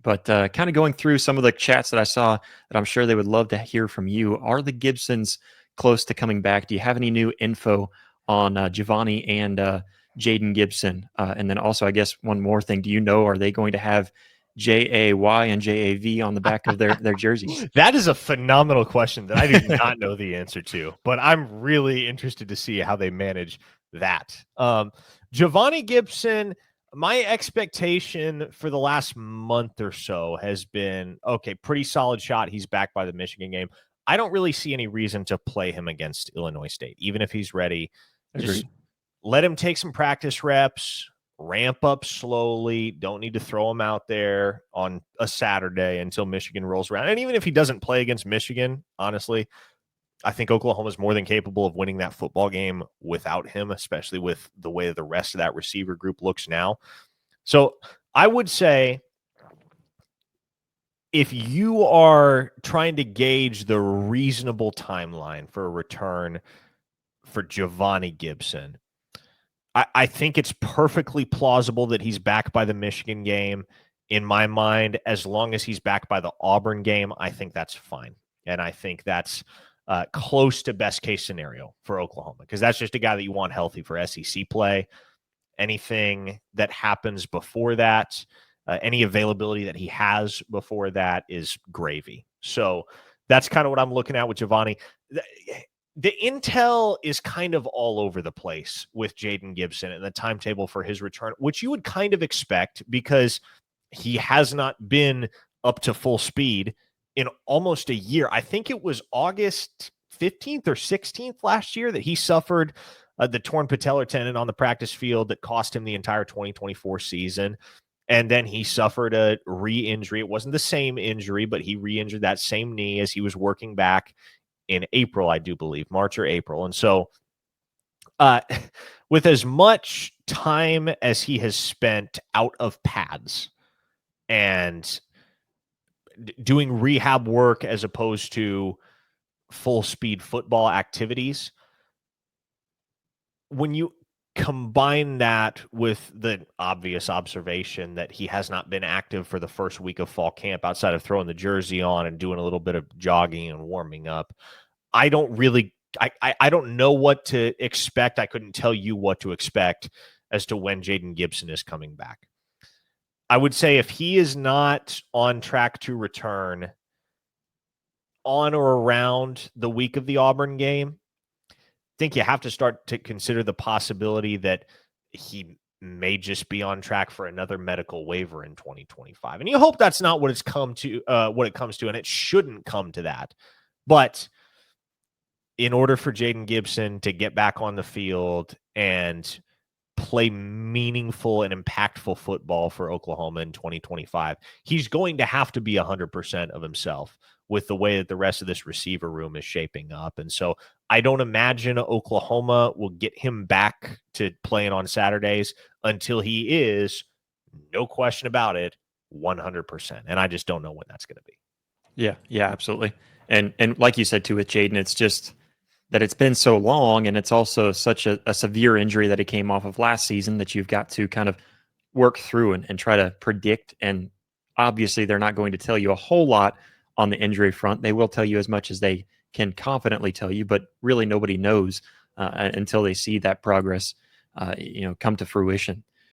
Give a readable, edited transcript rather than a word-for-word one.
But kind of going through some of the chats that I saw that I'm sure they would love to hear from you. Are the Gibsons close to coming back? Do you have any new info on Javonnie and Jayden Gibson? And then also, I guess one more thing. Do you know, are they going to have JAY and JAV on the back of their jerseys? That is a phenomenal question that I do not know the answer to, but I'm really interested to see how they manage that. Javonnie Gibson, my expectation for the last month or so has been, okay, pretty solid shot. He's back by the Michigan game. I don't really see any reason to play him against Illinois State, even if he's ready. Just let him take some practice reps, ramp up slowly. Don't need to throw him out there on a Saturday until Michigan rolls around. And even if he doesn't play against Michigan, honestly, I think Oklahoma is more than capable of winning that football game without him, especially with the way the rest of that receiver group looks now. So I would say if you are trying to gauge the reasonable timeline for a return for Javonnie Gibson, I think it's perfectly plausible that he's back by the Michigan game. In my mind, as long as he's back by the Auburn game, I think that's fine. And I think that's close to best case scenario for Oklahoma, because that's just a guy that you want healthy for SEC play. Anything that happens before that, any availability that he has before that is gravy. So that's kind of what I'm looking at with Javonnie. The intel is kind of all over the place with Jayden Gibson and the timetable for his return, which you would kind of expect because he has not been up to full speed in almost a year. I think it was August 15th or 16th last year that he suffered the torn patellar tendon on the practice field that cost him the entire 2024 season. And then he suffered a re-injury. It wasn't the same injury, but he re-injured that same knee as he was working back in April, I do believe, March or April. And so with as much time as he has spent out of pads and doing rehab work as opposed to full speed football activities, when you combine that with the obvious observation that he has not been active for the first week of fall camp outside of throwing the jersey on and doing a little bit of jogging and warming up, I don't know what to expect. I couldn't tell you what to expect as to when Jayden Gibson is coming back. I would say if he is not on track to return on or around the week of the Auburn game, I think you have to start to consider the possibility that he may just be on track for another medical waiver in 2025. And you hope that's not what it comes to, and it shouldn't come to that. But in order for Jayden Gibson to get back on the field and play meaningful and impactful football for Oklahoma in 2025, he's going to have to be 100% of himself with the way that the rest of this receiver room is shaping up. And so I don't imagine Oklahoma will get him back to playing on Saturdays until he is, no question about it, 100%. And I just don't know when that's going to be. Yeah, absolutely. And like you said too with Jayden, it's just that it's been so long, and it's also such a severe injury that he came off of last season that you've got to kind of work through and try to predict. And obviously they're not going to tell you a whole lot on the injury front. They will tell you as much as they can confidently tell you, but really nobody knows until they see that progress come to fruition.